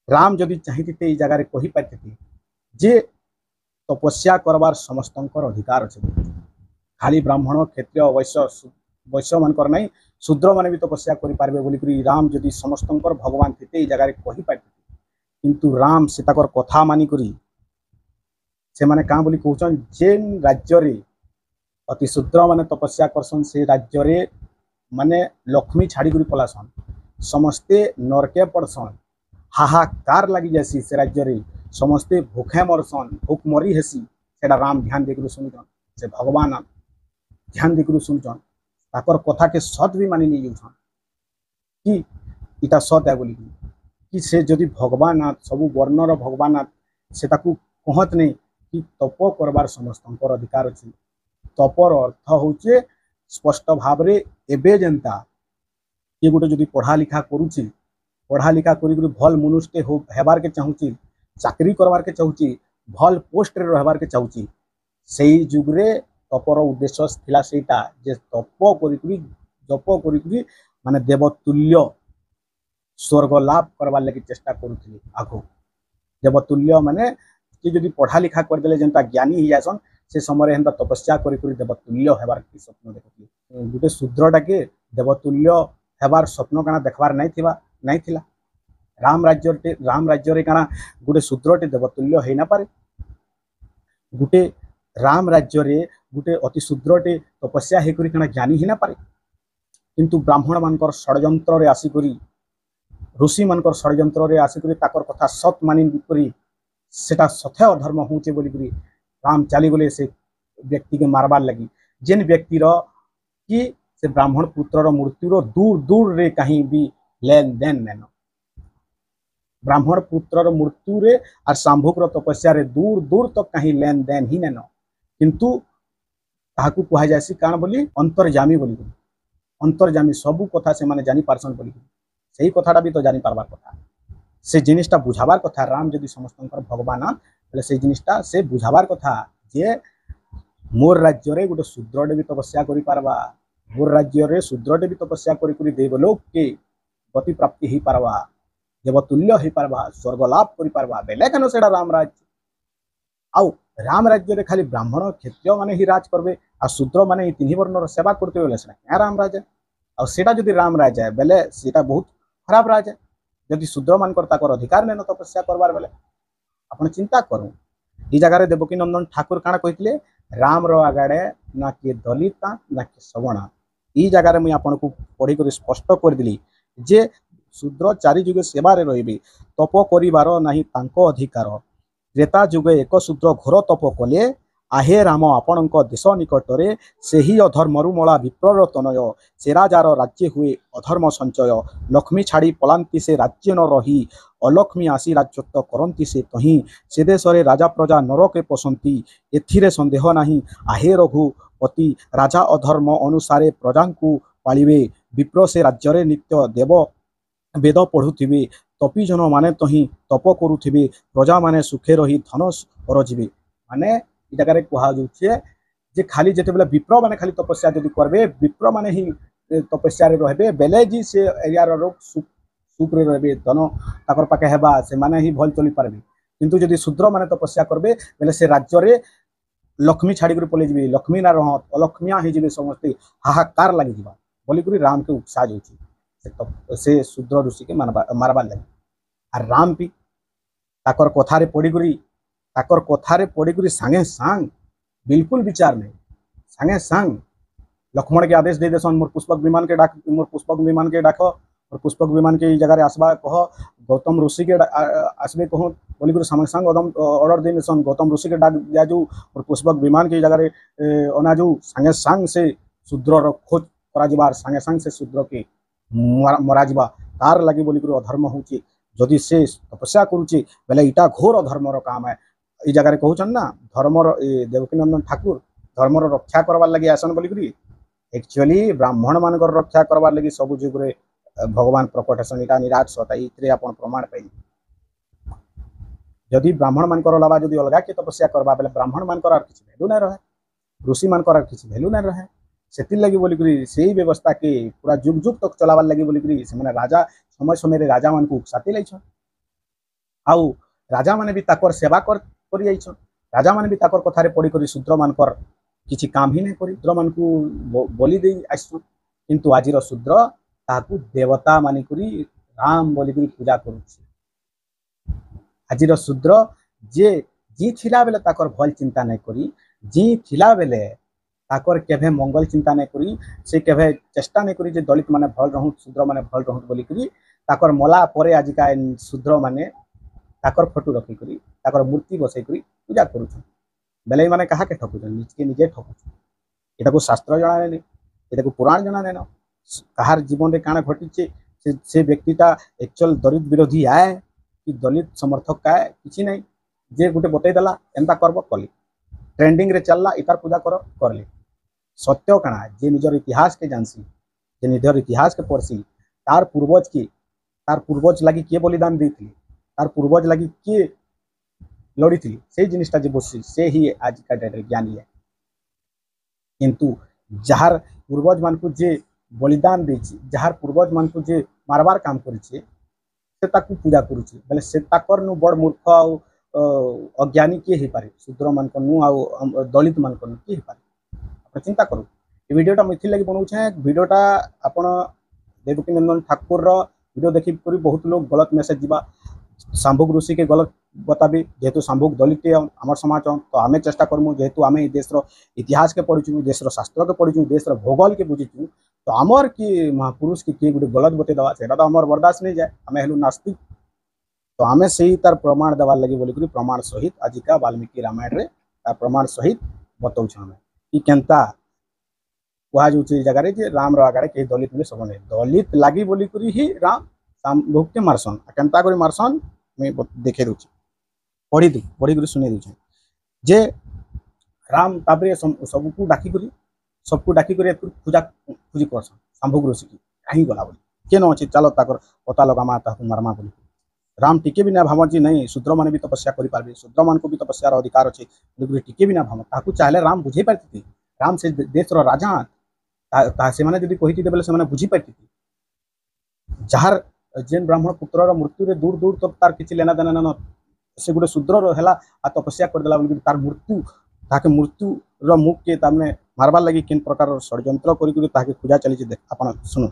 राम जदि चाहिए ये जगार कही पार्थे जे तपस्या करवार समस्तंकर अधिकार अच्छे खाली ब्राह्मण क्षत्रिय वैश्य वैश्य मानकर नहीं शूद्र माने भी तपस्या करें बोली राम जदि समस्तंकर भगवान थे ये जगार कही पार्थे किंतु राम से ताकर कथा मानिकरी से माने काँ बोली कहउछन जेन राज्य रे अति शूद्र माने तपस्या करसन से राज्य रे माने लक्ष्मी छाड़ी करी पलासन समस्ते नरके पड़सन हाहाकार लगी जासी से राज्य रे समस्ते भूखे मरसन भूख मरी हेसी सेटा राम ध्यान देकर सुनछन से भगवान ध्यान देकर सुनछन ताकर कथा के सत भी मानि नहीं जाउछन कि इटा सत है बोली कि से जदि भगवान सब वर्णर भगवान से ताकू कहत नहीं कि तप करवार समस्तंकर अधिकार अच्छी तपर अर्थ होचे स्पष्ट भाव रे एबे जनता ये गोटे जदि पढ़ा लिखा करुची पढ़ा लिखा करी भल मनुष्य हेबार के चाहूची चाकरी करवार के चाहूची भल पोस्ट रे रहबार के चाहूची सेई जुगरे तपर उद्देश्य थिला सेटा जे तप करी जप करी माने देवतुल्य स्वर्ग लाभ करवार लगी चेष्टा करुथि आगो देवतुल्य माने कि जदि पढ़ा लिखा करदेले जनता ज्ञानी ही जासन से समय हेन्ता तपस्या करी देवतुल्य हेबार की स्वप्न देखुथि गोटे शूद्रटा के देवतुल्य हेबार स्वप्न काना देखबार नहीं थिला राम राज्य रे काना गोटे शूद्रटे देवतुल्य है ना पारे गोटे राम राज्य रे गोटे अति शूद्रटे तपस्या हे करी काना ज्ञानी ही ना पारे किंतु ब्राह्मण मानकर षड्यंत्र रे आसिकरी ऋषि मानकर षड्यंत्र रे आसिकरी ताकर कथा सत मानि करी सेटा सथे अधर्म होचे बोली राम चली गले से व्यक्ति के मारबार लगी जेन व्यक्ति कि से ब्राह्मण पुत्र मृत्यु दूर दूर रे कहीं भी लेन देन नैन ब्राह्मण पुत्र मृत्यु रे और सांभोग तपस्या रे दूर दूर तक कहीं लेन देन ही नैन किंतु ताकू कह जासी काण बोली अंतर्जामी बोली अंतर्जामी सबू कथा से माने जानी पारसन बोली सही कथाटा भी तो जानी पारबार कथा से जिनिसटा बुझाबार कथा राम जदि समस्तंकर भगवान बोले से जिनिसटा से बुझाबार कथा जे मोर राज्य रे गोटे शूद्रटे भी तपस्या करि पारबा मोर राज्य रे शूद्रटे भी तपस्या करी देवलोक के गति प्राप्ति हो पारबा देवतुल्य हो पारबा स्वर्ग लाभ करि पारबा बेले केन सेडा राम राज्य आउ राम राज्य रे खाली ब्राह्मण क्षत्रिय माने ही राज करबे आ शूद्र माने ही तीन वर्णर सेवा करते बोले सेना क्या राम राजा आ सेटा जदि राम राजा बेले सेटा बहुत खराब राजा जदि शूद्र मानकर ताकर अधिकार नेन तपस्या करबार बेले आपण चिंता करू ई जगह देवकी नंदन ठाकुर काना कहितले राम रो आगाड़े ना कि दलिता ना कि सवर्ण ई जगह मुई आपन को पढ़ी कर स्पष्ट कर दिली जे शूद्र चारि जुगे सेवारे रहिबे तप करिवार नाही तांको अधिकार त्रेता जुगे एक शूद्र घोर तप कले आहे राम आपणक देश निकटरे सेही अधर्मरु मला विप्रर तनय से राजार राज्य हुए अधर्म संचय लक्ष्मी छाड़ी पलांती से राज्य न रही अलक्ष्मी आसी राज्यत्व करंती से कहीं से देश राजा प्रजा नरके पसंती एथिरे संदेह नहीं आहे रघुपति राजा अधर्म अनुसारे प्रजा को पालिबे विप्र से राज्य नित्य देव वेद पढ़ुथिबे तपी जन माने तही तप करुथिबे प्रजा माने सुखे रही धन रजिबे माने ई जगह कहा जाउछे जे खाली जेतेबेले विप्र माने खाली तपस्या जदि करबे विप्र माने ही तपस्या रे रहबे बेले जी से एरिया रो सुख रे रहबे धन ताकर पाके हेबा से माने ही भल चली पारबे किंतु जदि शूद्र माने तपस्या करबे बेले से राज्य रे लक्ष्मी छाड़ी कर पले जिबे लक्ष्मी ना रहत अलक्ष्मिया ही जिबे समस्ते हाहाकार लागि जिबा बोली करी राम के उपसा जाउछी से शूद्र ऋषि के मारबार लगे आर राम भी ताकर कथारे पड़ी सांगे सांग बिल्कुल विचार नहीं सांगे सांग लक्ष्मण के आदेश दे देसन मोर पुष्पक विमान के डाक और पुष्पक विमान के जगह आसबा कह गौतम ऋषि के आसबे कह बोली सांगे सांग ऑर्डर दे देसन गौतम ऋषि के डाक दियाजू और पुष्पक विमान के जगह अनाजू सांगे सांग से शूद्र खोज करा सांगे सांग से शूद्र के मरा जा तार लगे बोली अधर्म होची जदि से तपस्या करुचे बेले इटा घोर अधर्मर काम है ई जगह कहउछन ना धर्मर देवकी नंदन ठाकुर धर्मर रक्षा करवार लगी आसन बोली एक्चुअली ब्राह्मण मानकर रक्षा करवार लगी सब जुगरे भगवान प्रकट हसन इटा निराट सता इतरे आपण प्रमाण पाई जदि ब्राह्मण मानकर अलावा जदि अलगा के तपस्या करबा बेले ब्राह्मण मानकर आर किछि वैल्यू नै रहे ऋषि मानकर आर किछि वैल्यू नै रहे सेति लगी बोली से व्यवस्था के पूरा जुग जुग तक चलावार लगी बोली से राजा समय समय राजा मान को उकसाती लाइछन आउ राजा माने भी ताकर सेवा करी जाइछन राजा माने भी ताकर कथारे पड़ी करी शूद्र मानकर किछि काम ही नहीं करी शूद्र मान को बोली दे आइछन किंतु आजिर शूद्र ताकू देवता मानि करी राम बोली करी पूजा करूछि आजिर शूद्र जे जी थिला बेले ताकर भल चिंता नहीं करी जी थिला बेले ताकर केभे मंगल चिंता नहीं करी से केभे चेष्टा नहीं करी जे दलित माने भल रहू शूद्र माने भल रहू बोली करी ताकर मला परे आजिका शूद्र माने ताकर फोटो रखी करी ताकर मूर्ति बसई करी पूजा करूछन बेले माने कहा के ठकुछन निजे ठकुछन एटा को शास्त्र जाना नहीं एटा को पुराण जाना नहीं कहार जीवन रे काना घटिचे से व्यक्तिटा एक्चुअल दलित विरोधी आए कि दलित समर्थक का किछि नहीं जे गुटे बतई देला एंता करबो कली ट्रेंडिंग रे चलला इतार पूजा करले सत्य काना जे निजर इतिहास के जानसी जे निजर इतिहास के पढ़सी तार पूर्वज लगी किए बलिदान देथि तार पूर्वज लगी किए लड़ी थी से जिनिसटा जे बसी से ही आज का डेट ज्ञानी है किंतु जहार पूर्वज मान को जे बलिदान देछि जहार पूर्वज मान को जे मारबार काम करिछि से ताकू पूजा करूछि बेले से ताकर नु बड़ मूर्ख आ अज्ञानी के ही पारे शूद्र मान को नु आ दलित मान को के ही पारे आप चिंता करू ए वीडियोटा मिथिल लगी बनौ छै वीडियोटा आपण देवकी नंदन ठाकुर रो वीडियो देखि करी बहुत लोग गलत मैसेज दिबा शांभुक ऋषि के गलत बताबी जेहेतु शांभुक दलित आम समाज तो आम चेष्टा करमु जेहेतु आम देश इतिहास के पढ़ीचु देश शास्त्र के पढ़ीचु देश भूगोल के बुझीचु तो आमर कि महापुरुष की किए गोटे गलत बते दवा से तो आमर बर्दाश्त नहीं जाए आम हेलु नास्तिक तो आम से ही तार प्रमाण देवार लगे बोलिक प्रमाण सहित आजिका वाल्मीकि रामायण रे तार प्रमाण सहित बताऊँ आम कि केनता कह जगह जे राम आगे कहीं दलित में सब नहीं दलित लगी बोलिक ही राम शांभुक के मारसन केनता कर मारसन मुझे देखे दूचे पढ़ी शुणी दूचे जे राम तापर सबको डाकिक सबको डाकिक पूजा पूजी करसन शांभुक ऋषि की कहीं गला बोली किए न अच्छे चलो ताकर पता लगामा मारमा बोली राम टिके भी ना भाव जी नहीं शूद्र मैंने भी तपस्या करें शूद्र मान को भी तपस्यार अधिकार अच्छे टिके भी ना भाव ताकू चाहे राम बुझे पार्टी राम से देश राजा से मैंने कही बेले से बुझी पार्टी जार जेन ब्राह्मण पुत्र मृत्यु रे दूर दूर तक तार किसी लेना देना न से गोटे शूद्र है आ तपस्या करदेला बोली तार मृत्यु ताके मृत्युर मुख के तामने मारबार लगी किन प्रकार षड्यंत्र करी ताके खोजा चली देख आपण सुनो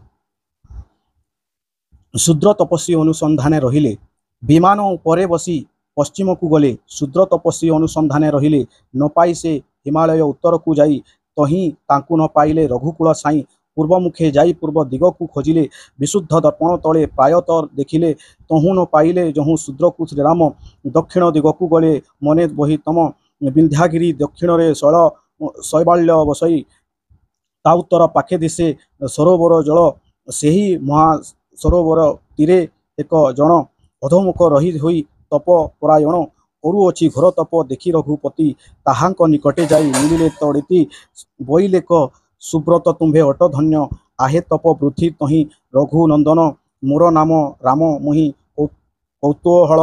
शूद्र तपस्वी अनुसंधाने रहिले विमान परे बसी पश्चिम को गले शूद्र तपस्वी अनुसंधाने रहिले न पाई से हिमालय उत्तर को जाई तही तांकु न पाइले रघुकुल साई पूर्व मुखे जाई पूर्व दिग को खोजिले विशुद्ध दर्पण तले प्रायत देखिले तहु न पाइले जहु शूद्र को श्रीराम दक्षिण दिग को गले मने बही तम विंध्यागिरी दक्षिण रे शैबाल्य बसई ता उत्तर पाखे दिशे सरोवर जल सेही महा सरोवर तीरे एक जन अधोमुख रही होई तप परायण करुअछि घोर तप देखि रघुपति ताहांक निकटे जाई मिलिले तड़िति बोइले क सुब्रत तुम्भे अट धन्य आहे तप वृद्धि तही रघुनंदन मोर नाम राम मुहि कौतूहल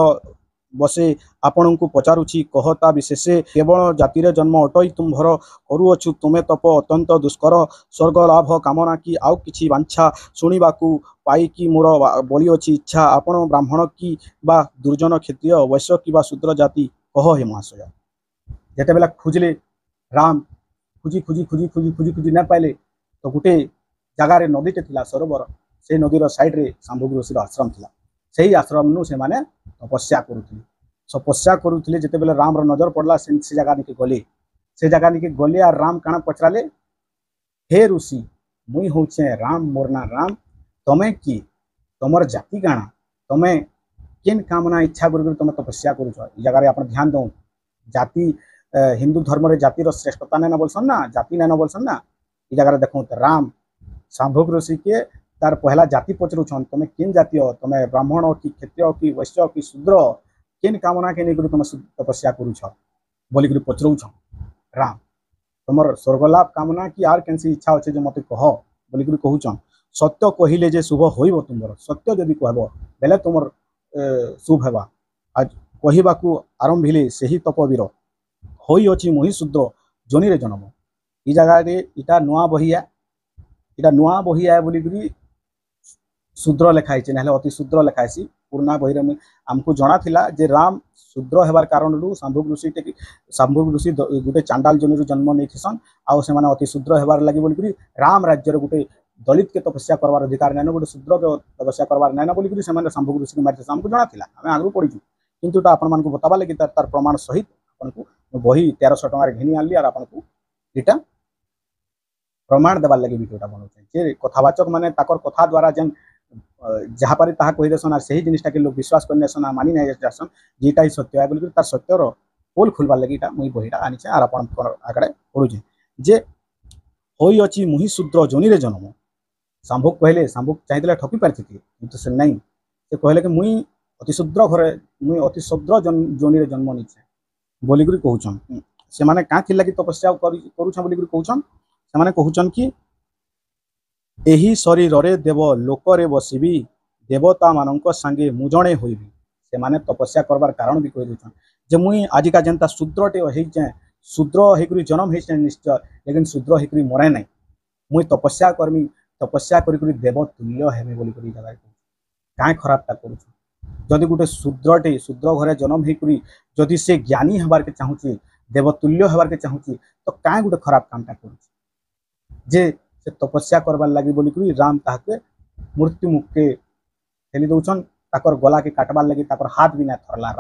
बसे आपण को पचारुछि कहता विशेषे केवल जातिर जन्म अटई तुम्भर करुअछु तुमे तप अत्यंत दुष्कर स्वर्ग लाभ कामना की आउ किछि वांछा शुणिबाकू पाई कि मोर बलि अछि इच्छा आपण ब्राह्मण की बा दुर्जन क्षत्रिय वैश्य की बा शूद्र जाति कह हे महाशय जेते बेला खोजले राम खुजी खुजी खुजी खुजी खुजी खुजी न पाइले तो गोटे जगार नदीटे थिला सरोवर से नदीर साइड्रे शांभुग ऋषिर आश्रम थिला सही आश्रम नु से माने तपस्या करुले जिते बेले राम नजर पड़ला से जगह निके गले से जगह निके गले और राम काना पचराले हे ऋषि मुई होचे राम मोरना राम तमे कि तमर जाति काना तमे केन कामना इच्छा कर तुम तपस्या करुछ जगह आप ध्यान दो जाति हिंदू धर्म रे जातिर श्रेष्ठता नहीं बोलसन ना जाति नहीं बोलसन ना ये जगह देखो राम शांभुग ऋषि के तार पहला जाति पचरुछन तुम केन जाति हो तुम ब्राह्मण कि क्षत्रिय कि वैश्य कि शूद्र केन कामना के नहीं तुम तपस्या करुछ बोलिक पचरुछ राम तुम स्वर्गलाभ कामना कि आर कैसी इच्छा अच्छे जो मत कह बोलिक कहूछन सत्य कहले जे शुभ होइब तुमर सत्य जदि कहब बेले तुमर शुभ हेबा आज कहबाकू आरंभिले सही तपवीर होई अछि मोहि शूद्र जोनि रे जन्म ई जगह रे इटा नुआ बहिया बोलिक शूद्र लिखाई ना अति शूद्र लिखाई पुराना बही आमको जना थिला जे राम शूद्र हेबार कारण शांभुग ऋषि गोटे चांडाल जोनि जन्म नहीं थिसन आउ से अति शूद्र हेबार लगी बोलिक राम राज्य गोटे दलित के तपस्या करवार अधिकार नहीं गोटे शूद्र के तपस्या करवार नहीं बोलिक शांभुग ऋषि मारि आमको जना थिला आम आगु पढ़ी किंतु आपण मानक बतावा लगी तार प्रमाण सहित आपको बही 1300 टंकार घिनी आनली और आपको इटा प्रमाण देवार लगे भिडियोटा बनाऊँ जे कथावाचक माने ताकर कथा द्वारा जेन जहाँ पारी ताहा कही देसन और सही जिनिसटा के लोग विश्वास करनेसन और मानि नहीं जासन जेटा ही सत्य है बोल तार सत्यर पोल खुलबार लगी मुई बहीटा आनीचे और आपण आगड़े पढ़ुचे जे होई अछि मुहि शूद्र जोनि रे जन्म शांभुग कहले शांभुग चाहिए ठकी पारि किंतु से नहीं से कहले कि मुई अति शूद्र घरे मुई अति शूद्र जोनि रे जन्म नीचे बोलिक कहूछन से माने का थिला कि तपस्या करूछन बोलिक कहूछन से माने कहूछन कि एही शरीर रे देव लोक रे बसिबी देवता मानक संगे मुजणे होइबी से माने तपस्या करबार कारण भी कहि देछन जे मुई आजिका जनता शूद्रटे होइचे शूद्र हेकरी जन्म हेचे निश्चय लेकिन शूद्र हेकरी मरे नहीं मुई तपस्या करमी तपस्या करी देव तुल्य हेबे बोली करी जगह काहे खराबटा करूछ जदि गोटे शूद्रटे शूद्र घरे जन्म हेकरी जदि से ज्ञानी हेबार के चाहूची देवतुल्य हेबार के चाहूची तो काहे गोटे खराब कामटा करूछ जे से तपस्या करबार लगी बोलिक राम ताके मृत्यु मुख के ठेली दौन ताकर गला के काटबार लगी ताकर हाथ भी ना थरला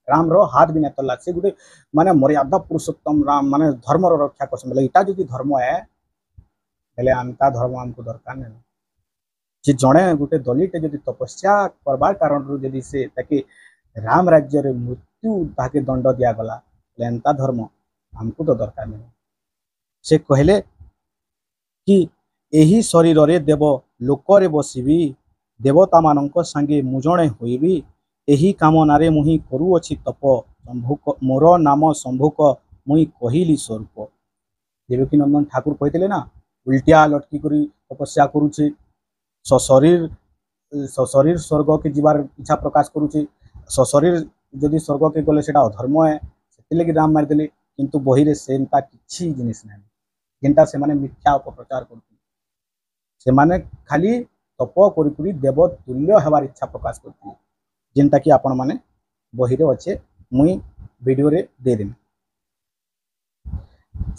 राम रो हाथ भी ना थरला से गोटे माने मर्यादा पुरुषोत्तम राम माने धर्म रो रक्षा करसन बोले इटा जदि धर्म है बेले आमता धर्म हमको दरकार नहीं जे जड़े गोटे दलित जदि तपस्या करबार कारण जदि से ताके राम राज्य रे मृत्यु ताके दंड दिया गला एंता धर्म हमको तो दरकार नहीं से कहले कि एही शरीर रे देव लोक रे बसिबी देवता मानक संगे मुजणे होइबी एही कामना रे मुहि करूअछि तप शंभुक मोर नाम शंभुक मुई कहिली स्वरूप देवकी नंदन ठाकुर कहते ना उल्टिया लटकी करी तपस्या करुचे सशरीर स्वर्ग के जीवार इच्छा प्रकाश करुचे सशरीर जदि स्वर्ग के गले सेटा अधर्म है से लगी राम मारिदेले किंतु बही रे सेनता किछि जिनिस ना जेनटा से माने मिथ्या अपप्रचार करते से माने खाली तप करी देव तुल्य हेबार इच्छा प्रकाश करते जेनटा कि आपण माने बही रे अच्छे मुई वीडियो रे दे देमी।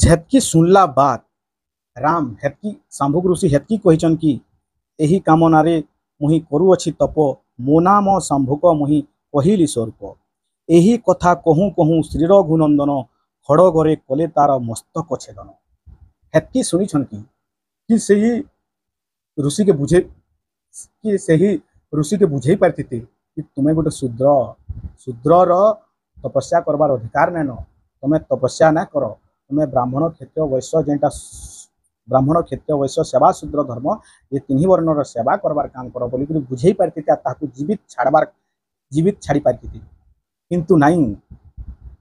हेतकी सुनला बात राम हेतकी शांभुक ऋषि हेतकी कहिछन कि एही कामनारे मुहि करुअछि तप मो नाम शांभुक मुहि कहिली स्वरूप एही कथा कहूँ कहूँ श्री रघुनंदन खड़गरे कले तार मस्तक छेदन। हेतकी शुणिछन कि सही ऋषि के बुझे कि सही ऋषि के बुझे पारती कि तुम्हें गोटे शूद्रर तपस्या करबार अधिकार नाइन तुम्हें तपस्या ना कर तुम्हें ब्राह्मण क्षत्रिय वैश्य जेनटा ब्राह्मण क्षत्रिय वैश्य सेवा शूद्र धर्म ये तीन वर्णर सेवा करबार काम कर बोली बुझे पारती ताकू जीवित छाड़ी पारती किंतु नाई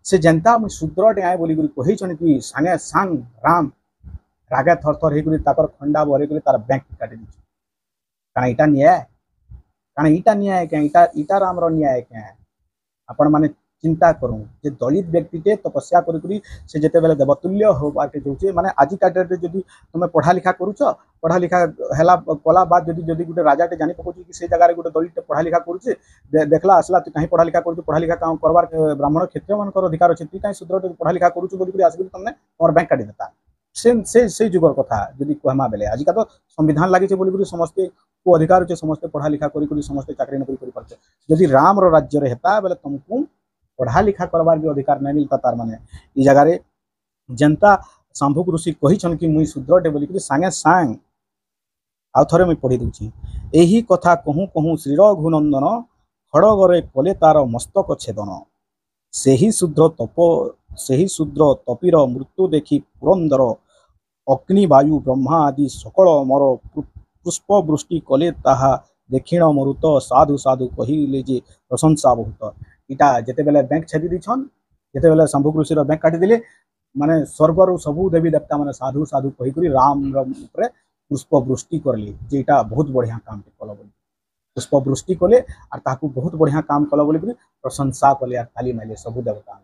से जनता मुझे शूद्र आए बोली कहीछन कि सांगे सांग राम रागे थर थर होकर खंडा भर तार बैंक काटी दी कारण इटा न्याय क्या इटा राम न्याय क्या आपण माने चिंता करूँ जे दलित व्यक्ति तपस्या करी से जिते बेले देवतुल्य होबाके जाऊे माने आज का डेट जदि तुम पढ़ा लिखा करुच पढ़ा लिखा है कला बाद जदि गोटे राजाटे जानी पकाउछ कि से जगह गोटे दलित पढ़ा लिखा करुचे देखला आसला तू कहीं पढ़ा लिखा करुच पढ़ा लिखा काम करवार ब्राह्मण क्षत्रिय मान अधिकार अच्छे तू कहीं शूद्र पढ़ा लिखा करुच बोली आस तुमने तुम बैंक काटी देता से जुगर कथा जदि कहमा बेले आज का तो संविधान लगी बोली समस्ते को अधिकार अच्छे समस्ते पढ़ा लिखा करी समस्ते चाकरी नौकरी कर पारे जदि राम राज्य हेता बेले तुमको पढ़ा लिखा करवार भी अधिकार नहीं मिलता तार माने ई जगह रे जनता शांभुक ऋषि कहिछन कि मुई शूद्रटे बोली सांगे सांग आउ थरे मुई पढ़ी दूची एही कथा कहूँ कहूँ श्री रघुनंदन खड़गरे कले तार मस्तक छेदन सेही शूद्र तपीर मृत्यु देखी पुरंदर अग्नि वायु ब्रह्मा आदि सकल मर पुष्प वृष्टि कले ताहा दक्षिण मरुत साधु साधु कहिले जे प्रशंसा बहुत इटा जेते बेले बैंक छेदी दीछन जेते बेले शांभुक ऋषि बैंक काटी दिले माने स्वर्गर सबू देवी देवता माने साधु साधु कही राम रे पुष्प वृष्टि करले जे इटा बहुत बढ़िया काम कल बोली पुष्प वृष्टि कले और ताकू बहुत बढ़िया काम कल बोली प्रशंसा कले और ताली माइले सबू देवता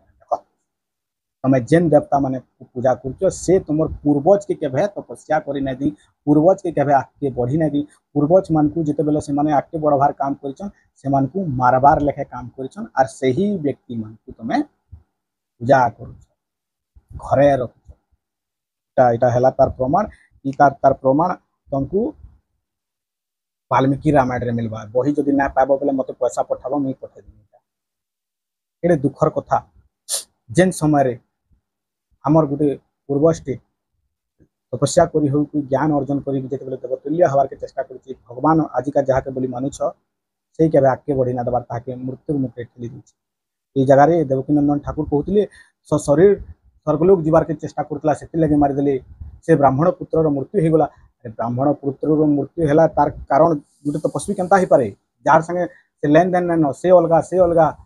तुम्हें जेन देवता माने पूजा कर से तुम पूर्वज के केभे तपस्या करी नहीं दी पूर्वज के केभे आगे बढ़ी नहीं दी पूर्वज मान को जिते बेले से माने आगे बढ़वार काम करिछन से मान को मारबार लेखे काम करिछन और सही व्यक्ति मान को तुम्हें पूजा करुछ घरे रखुछ इटा हैला तार प्रमाण ई तार प्रमाण तुमको वाल्मीकि रामायण रे मिलवा बही जदि ना पाबो बेले मते पैसा पठाबो मुई पठे देबी एडे दुखर कथा जेन समय रे हमर गोटे पूर्वजटे तपस्या करी हो ज्ञान अर्जन करी जिते बेले देवतुल्य हवार के चेष्टा करी भगवान आजिका जहाँ के बोली मानुछ से केबे आगे बढ़ी ना देवार ताके मृत्यु मुखे ठेली दी जगह देवकीनंदन ठाकुर कहते शरीर स्वर्गलोक जीवार के चेष्टा करता से लगे मारिदेले से ब्राह्मण पुत्रर मृत्यु हो गला ब्राह्मण पुत्रर मृत्यु है तार कारण गोटे तपस्वी केनता ही पारे जार संगे से लेन देन नाइन से अलगा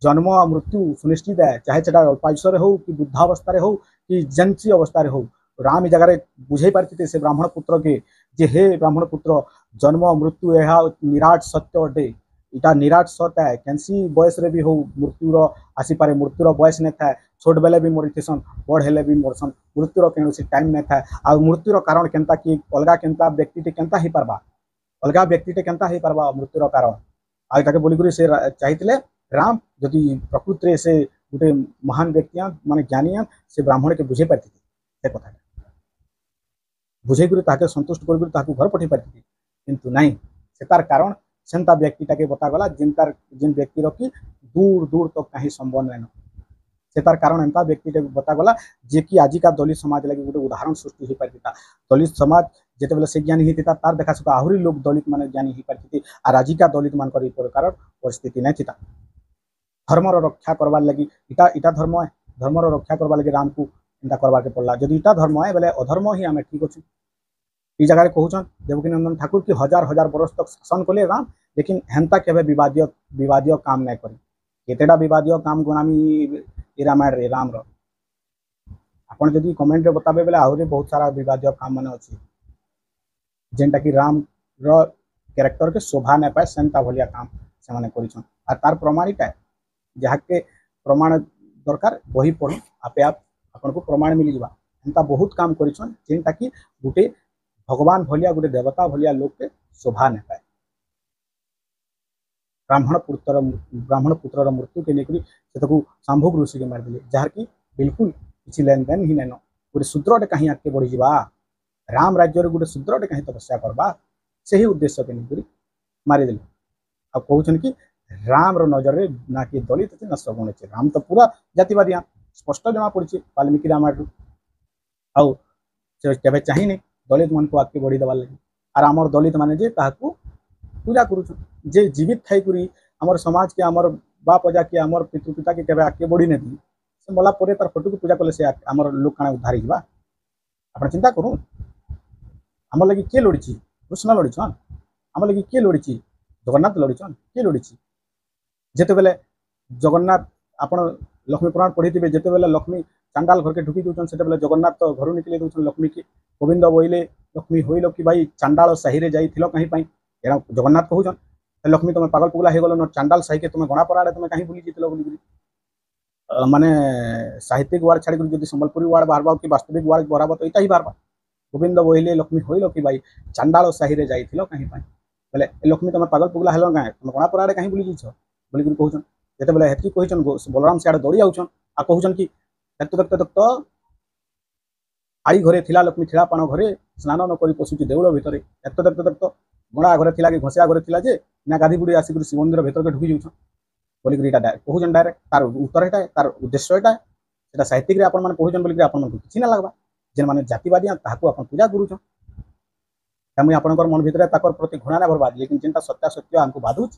जन्म मृत्यु सुनिश्चित है चाहे सेटा अल्पायुषरे हो कि वृद्धावस्था हो कि जंची अवस्था हो राम जगह बुझे पारती से ब्राह्मण पुत्र के जे हे ब्राह्मण पुत्र जन्म मृत्यु यह निराट सत्य अटे इटा निराट सत्य है कैंसी बयस रे भी हो मृत्युर आसीपे मृत्युर बयस नहीं था छोट बेले भी मरीथन बड़ हेले भी मरसन मृत्युर कौन टाइम नहीं था आ मृत्युर कारण केनता कि अलगा केनता व्यक्ति केनता ही पारबा अलगा व्यक्ति केनता ही पारबा मृत्युर कारण आगे बोलिक से चाहिए राम जदि प्रकृति से गोटे महान व्यक्ति माने ज्ञानी से ब्राह्मण के बुझे पारती से कथा बुझे ताके संतुष्ट कर घर पठे पारती किंतु नहीं से तार कारण सेंता व्यक्तिटा के बतागला जेन व्यक्तिर कि दूर दूर तक कहीं संभव नहीं से तार कारण एंता व्यक्ति बतागला जे कि आजिका दलित समाज लगे गोटे उदाहरण सृष्टि हो पारती दलित समाज जिते बेले से ज्ञानी होता तार देखा सुखा आहरी लोग दलित मान ज्ञानी हो पारती और आजिका दलित मान प्रकार परिस्थिति नहीं था धर्मर रक्षा करवार लगी इटा धर्म है धर्मर रक्षा करवार लगी राम को एंता करवा के पड़ला जदि इटा धर्म है बोले अधर्म ही आम ठीक अच्छे ई जगह कहून देवकीनंदन ठाकुर की हजार हजार बरस तक शासन कले राम लेकिन हेन्ता केवे विवादीय काम नहीं करी केतेटा विवादीय काम गुणामी रामायण रे राम आपन जदि कमेंट रे बताबे बेले आहरी बहुत सारा विवादीय काम माने अच्छी जेनटा कि राम रो कैरेक्टर के शोभा नहीं पाए सेंता भलिया काम से माने करिछन आ तार प्रमाणिका है जहाँ के प्रमाण दरकार बही पढ़ आपे आप आपन को प्रमाण मिल जावा एंता बहुत काम करिछन जेनटा कि गोटे भगवान भलिया गोटे देवता भलिया लोग के शोभा नहीं पाए। ब्राह्मण पुत्रर मृत्यु के लेकर से शांभुक ऋषि के मारिदेले जार कि बिल्कुल किसी लेन देन ही नाइन गोटे शूद्रटे कहीं आगे बढ़ी जा राम राज्य गोटे शूद्रटे कहीं तपस्या करवा से ही उद्देश्य के लेकर मारिदेले आ कहते कि राम नजर में ना कि दलित अच्छे ना सगुण अच्छे राम तो पूरा जातिवादी स्पष्ट जना पड़ी वाल्मीकि रामायण आउ केवे चाहिए दलित मन को आगे बढ़ी देवार लगे आर आमर दलित माने जे ताहाकू पूजा करूँ जे जीवित थी आमर समाज के आमर बाप अजा के आमर पितृपिता के केवे आगे बढ़ी नहीं से मला पर तार फोटो को पूजा कले से आमर लोक काना उद्धार होगा आप चिंता करूँ आम लगे किए लड़ी कृष्ण लड़ीछन आम लगे किए लड़ी जगन्नाथ लड़ीछन किए लड़ी जिते बेले जगन्नाथ आपण लक्ष्मी पुराण पढ़ी थे जिते बेले लक्ष्मी चांडाल घर के ढुकी दूसर से जगन्नाथ तो घर निकले दूसर लक्ष्मी की गोविंद बोइले लक्ष्मी होइल कि भाई चांडाल साही रे जाइथिलो कहीं पाई एरा जगन्नाथ कहूछन लक्ष्मी तुम पागल पगला हो गल चांडाल साही के तुम गणा पराड़े तुम कहीं भूली जीतल बोली माने साहित्यिक वार्ड छाड़ी जो संबलपुरी वार्ड बाहर कि वास्तविक वार्ड बराबर तो यहाँ ही बाहर गोविंद बोइले लक्ष्मी होइल कि भाई चांडाल साही रे जाइथिलो कहीं पाई बोले लक्ष्मी तुम पागल पगला हेलो गाए तुम गणा पराड़े कहीं भूली जीछ बोलिक कहून जिते बेले हेतकी कहन बलराम सियाड़े दौड़ी आउछन आ कहून कि देखत आई घरे थिला लक्ष्मी ठेड़ा पाण घरे स्नान न करी पशुची देउल भितर देखत गणा घरे थिला कि घसिया घरे थिला जे ना गाधी बुड़ी आसिक शिव मंदिर भितर के ढुकी जाउछन बोलिक कहून डायरेक्ट तार उत्तर एटा तार उद्देश्य एटा सेटा साहित्यिक रे आपण माने कहून बोलिक आपण मन किछि ना लागबा जेन माने जातिवादी ताहाकू आपण पूजा करूछन तमुई आपणकर मन भितर ताकर प्रति घृणा ना भरबा लेकिन जेनटा सत्य सत्य हमको बाधुछ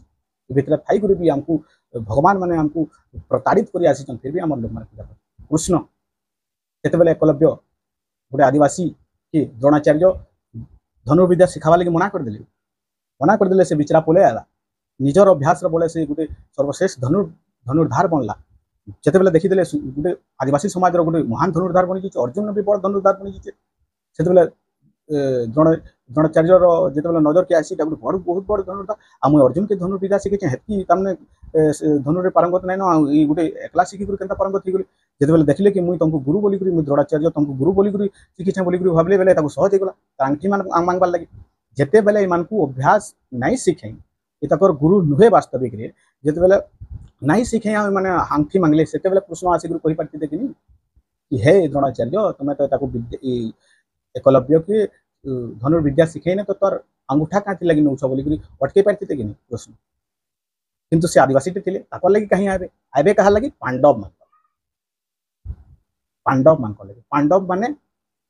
भितर थाई करी भी हमको भगवान माने हमको प्रताड़ित करी आसीछन फिर भी हमर लोक माने पूजा कर कृष्ण केते बेले एकलव्य गोटे आदिवासी कि द्रोणाचार्य धनुर्विद्या शिखावा लगी मना करदेले से बिचरा पोले आला निजर अभ्यास बोले से गोटे सर्वश्रेष्ठ धनुर्धार बनला जिते बेले देखीदेले गोटे आदिवासी समाज गोटे महान धनुर्धार बनी अर्जुन भी बड़ धनुर्धार बनी से द्रोणाचार्य जिते बेले नजर के आसी गोटे बड़ बहुत बड़ धनुर्धार आ मुझे अर्जुन के धनुर्विद्या शिखे हेतकी तमने धनुरे पारंगत नाइन न गोटे एकला शिखिक केनता पारंगत हो जिते बेले देखले कि मुई तुमको गुरु बोलिक द्रोणाचार्य तुमको गुरु बोलिक शिखिछे बोलिक भाविले बेले सहज होगला आंगठी मान मांगबार लगे जिते बेले इमानकू अभ्यास नहीं शिखे ये तकर गुरु नुहे वास्तविक रे जिते बेले नहीं शिखे माने आंगठी मांगले सेते बेले कृष्ण आसिक कहि पारती कि कि हे द्रोणाचार्य तुम्हें तो ताको एकलव्य के धनुर्विद्या शिखे तो तोर अंगूठा कांति लगी नौछ बोलिक अटके पारती कि नहीं कृष्ण किंतु से आदिवासी थे ताकर लगी कहीं आबे आबे कहा लगी पांडव मान लगे पांडव माने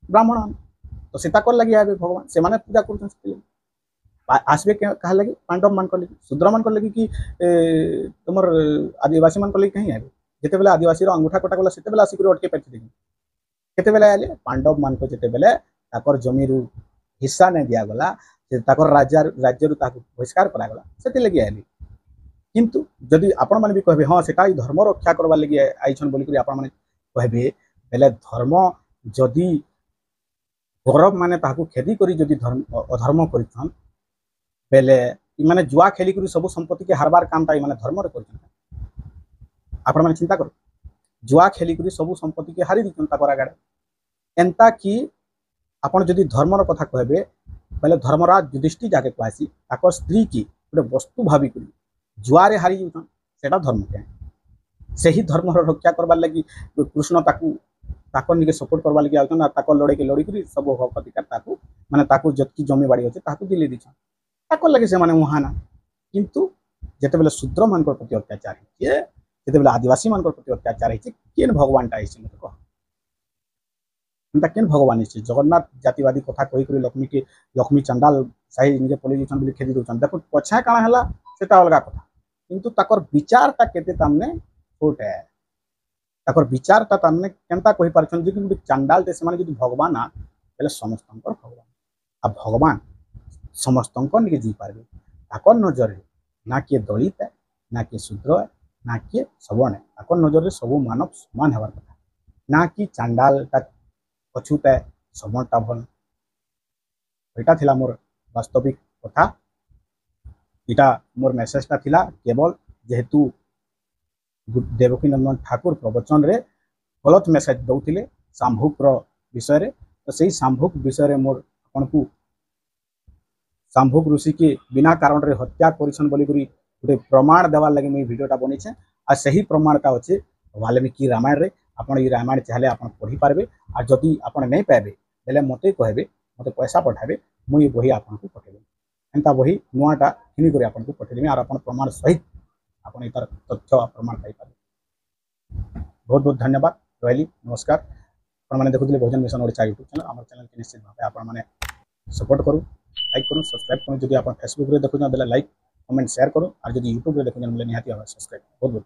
ब्राह्मण तो से ताकर लगी आबे भगवान से माने पूजा कर आसबे कहा लगी पांडव मान लगी शूद्र मान लगी कि तुमर आदिवासी मान लगी कहीं आबे जिते बेले आदिवासी अंगूठा कटा गला सेते बेले आसिक अटके पारती केते बेले आले पांडव मान को जिते बेले ताकर जमी रु हिस्सा नहीं दिया गला ताकर राज्य रु ताको बहिष्कार करा गला सेते लगी आली किंतु जदि आपण माने भी कहबे हां सेटा धर्म रक्षा करबा लगी आइछन बोली करी आपण माने कहबे बेले धर्म जदि गौरव माने ताको खेदी करी जदि धर्म अधर्म करिछन बेले माने जुआ खेली करी सब संपत्ति के हारबार काम ताई माने धर्म रे करिछन आपण माने चिंता करो जुआ खेली करी सब संपत्ति के हारी दिछन ताकर आगाडे एंता कि आपण जदि धर्मर कथा कहबे बेले धर्मराज युधिष्ठिर जाके कहसी ताकर स्त्री की गोटे वस्तु भावी करी जुआरे हारी जाउछन सेटा धर्म के से ही धर्म रक्षा करबार लगी कृष्ण ताकर निके सपोर्ट करबार लगी आउछन ताकर लड़े के लड़ी करी सब हक अधिकार ताको माने ताको जतकी जमी बाड़ी अछि ताको दिले दिछन ताकर लगी से माने वहाना किंतु जेते बेले शूद्र मान प्रति अत्याचार है जेते बेले आदिवासी मान प्रति अत्याचार है केन भगवान टा आइछि मते कह एंता केन भगवान आइछि जगन्नाथ जातिवादी कथा कहि करी लक्ष्मी चांडाल साही निके पलि दिछन बोली खेदी दोछन देखो पछा काना हला सेटा अलगा कथा किंतु ताकर विचारटा केते तामने छोट है ताकर विचारटा तामने केनता कहि परछन जे कि चांडाल ते से माने जदि भगवान आ बेले समस्तंकर भगवान आ भगवान समस्तंकर निके जी पारबे ताकर नजर रे ना के दलित है ना के शूद्र है ना के सवर्ण है ताकर नजर रे सब मानव समान हेबार कथा ना कि चांडाल ता अछूत है सवणटा भल एटा थिला मोर वास्तविक कथा इटा मोर मेसेजटा थिला केवल जेहेतु देवकी नंदन ठाकुर प्रवचन रे गलत मेसेज दौथिले शांभुक विषय रे तो सही शांभुक विषय रे मोर आपन को शांभुक ऋषि के बिना कारण रे हत्या करिसन बोली करी गोटे प्रमाण देवार लगे मुझे वीडियोटा बनीचे और सही प्रमाणटा अच्छे वाल्मीकि रामायण रे आपन ये रामायण चाहे आप पढ़ी पारबे और जदि आप नहीं पाइबे बेले मते कहबे मते पैसा पठाबे मुझे बही आपको पठेबे एंता बही नुआटा किनिक आपको पठेदेमी और आप प्रमाण सहित आप यार तथ्य प्रमाण पाइपर। बहुत बहुत धन्यवाद रही नमस्कार। आपने देखुले बहुजन मिशन ओडिशा यूट्यूब चैनल आम चैनल के निश्चित भाव आपने सपोर्ट करूँ लाइक करूँ सब्सक्राइब करूँ जब आप फेसबुक रे देखुना बेले लाइक कमेंट शेयर करूँ और जब यूट्यूब रे देखुना बेले निहाती सब्सक्राइब। बहुत बहुत